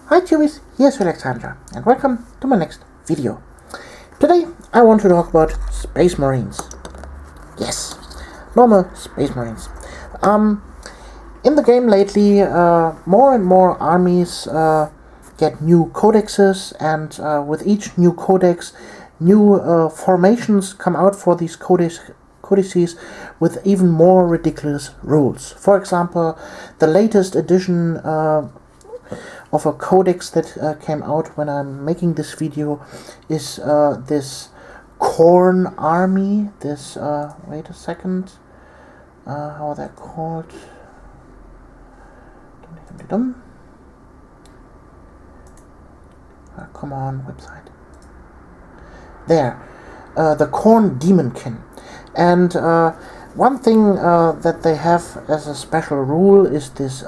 Hi Tubies, here's Alexandra, and welcome to my next video. Today I want to talk about Space Marines. Yes, normal Space Marines. In the game lately, more and more armies get new codexes, and with each new codex, new formations come out for these codices with even more ridiculous rules. For example, the latest edition of a codex that came out when I'm making this video is this corn army. This wait a second, how are they called? Come on, website. There, the corn demonkin. And one thing that they have as a special rule is this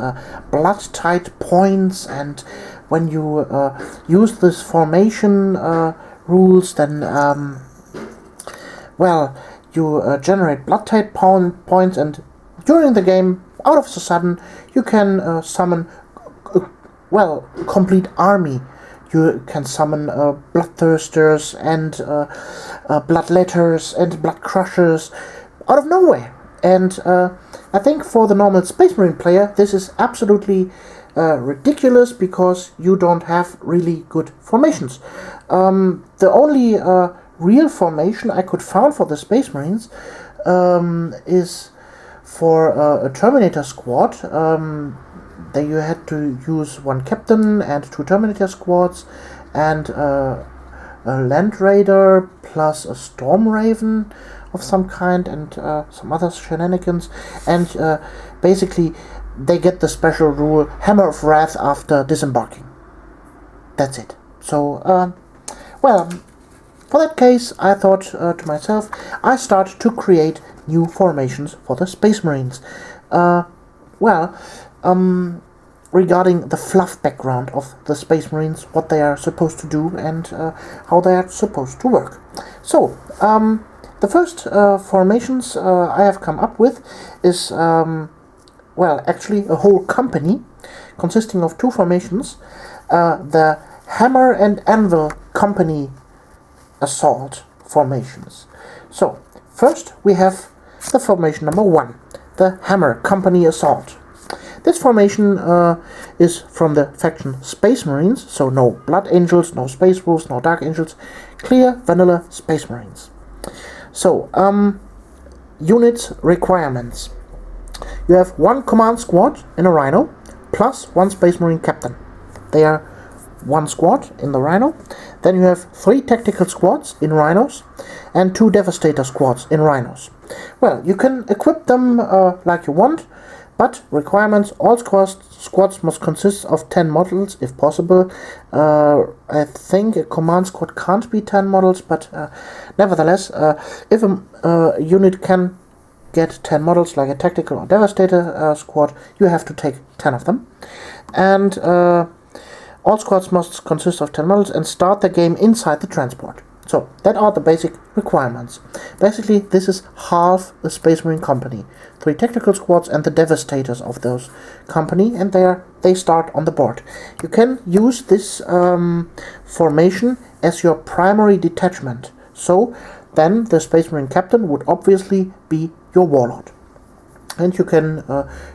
blood-tied points, and when you use this formation rules, then well, you generate blood-tied points, and during the game, out of the sudden, you can summon well, complete army. You can summon bloodthirsters and bloodletters and blood crushers out of nowhere. And I think for the normal Space Marine player, this is absolutely ridiculous because you don't have really good formations. The only real formation I could find for the Space Marines is for a Terminator squad. Then you had to use one captain and two Terminator squads, and a Land Raider plus a Storm Raven of some kind, and some other shenanigans. And basically, they get the special rule Hammer of Wrath after disembarking. That's it. So, well, for that case, I thought to myself, I start to create new formations for the Space Marines. Regarding the fluff background of the Space Marines, what they are supposed to do, and how they are supposed to work. So, the first formations I have come up with is, well, actually a whole company consisting of two formations. The Hammer and Anvil Company Assault formations. So, first we have the formation number 1, the Hammer Company Assault. This formation is from the faction Space Marines, so no Blood Angels, no Space Wolves, no Dark Angels, clear vanilla Space Marines. So, units requirements. You have one command squad in a Rhino, plus one Space Marine captain. They are one squad in the Rhino. Then you have 3 tactical squads in Rhinos, and 2 Devastator squads in Rhinos. Well, you can equip them like you want, but requirements: all squads must consist of 10 models if possible. I think a command squad can't be 10 models, but nevertheless, if a unit can get 10 models, like a tactical or Devastator squad, you have to take 10 of them. And all squads must consist of 10 models and start the game inside the transport. So, that are the basic requirements. Basically, this is half the Space Marine company. 3 tactical squads and the Devastators of those company, and they start on the board. You can use this formation as your primary detachment. So, then the Space Marine captain would obviously be your warlord. And you can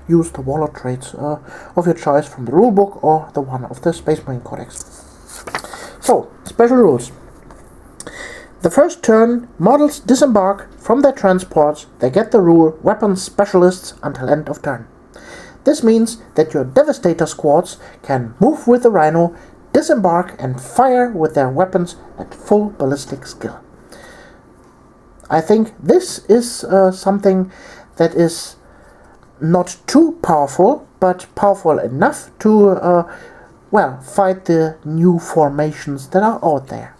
use the warlord traits of your choice from the rulebook or the one of the Space Marine Codex. So, special rules. The first turn, models disembark from their transports. They get the rule Weapons Specialists until end of turn. This means that your Devastator squads can move with the Rhino, disembark, and fire with their weapons at full ballistic skill. I think this is something that is not too powerful, but powerful enough to, well, fight the new formations that are out there.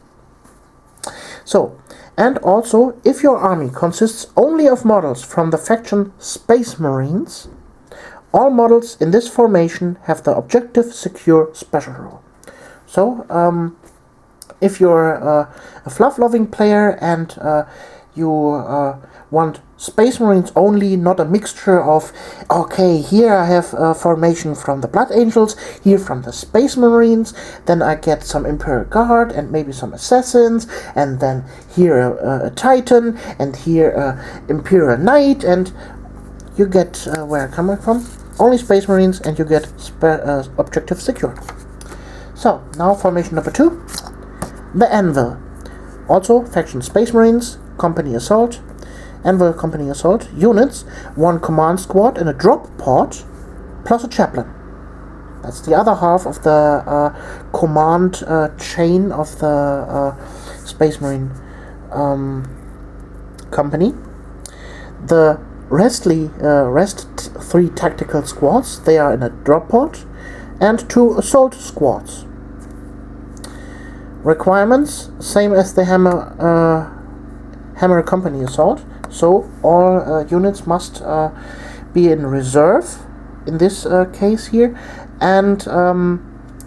So, and also, if your army consists only of models from the faction Space Marines, all models in this formation have the objective secure special rule. So, if you're a fluff-loving player and you want Space Marines only, not a mixture of, okay, here I have a formation from the Blood Angels, here from the Space Marines, then I get some Imperial Guard and maybe some Assassins, and then here a Titan, and here a Imperial Knight, and you get where I'm coming from. Only Space Marines, and you get objective secured. So, now formation number 2, the Anvil. Also, faction Space Marines, Company Assault, Anvil Company Assault, units, 1 command squad in a drop pod, plus a Chaplain. That's the other half of the command chain of the Space Marine company. The rest 3 tactical squads, they are in a drop pod, and 2 assault squads. Requirements, same as the Hammer Company Assault. So all units must be in reserve in this case here, and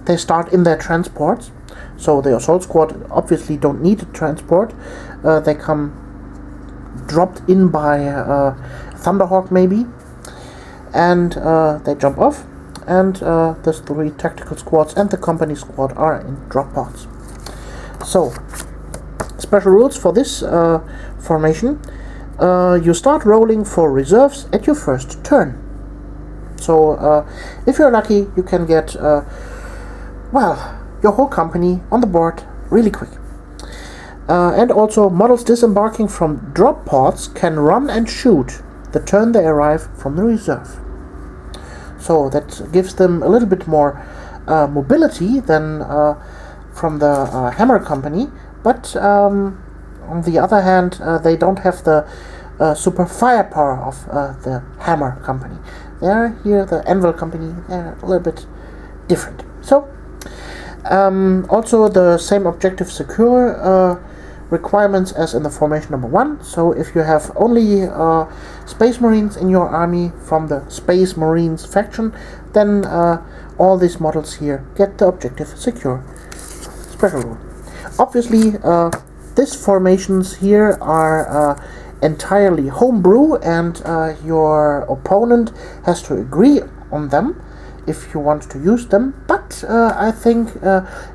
they start in their transports. So the assault squad obviously don't need a transport. They come dropped in by Thunderhawk maybe, and they jump off, and the 3 tactical squads and the company squad are in drop pods. So, special rules for this formation. You start rolling for reserves at your first turn. So, if you're lucky, you can get, your whole company on the board really quick. And also, models disembarking from drop pods can run and shoot the turn they arrive from the reserve. So, that gives them a little bit more mobility than from the Hammer Company, but on the other hand, they don't have the super firepower of the Hammer Company. They're here, the Anvil Company, they're a little bit different. So, also the same objective secure requirements as in the formation number 1. So if you have only Space Marines in your army from the Space Marines faction, then all these models here get the objective secure special rule. Obviously, these formations here are entirely homebrew, and your opponent has to agree on them if you want to use them, but I think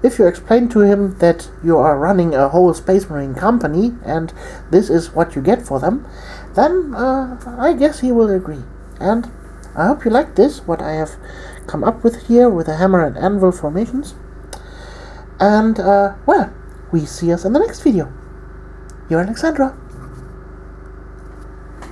if you explain to him that you are running a whole Space Marine company and this is what you get for them, then I guess he will agree. And I hope you like this, what I have come up with here with the Hammer and Anvil formations. And, we see us in the next video. You're Alexandra.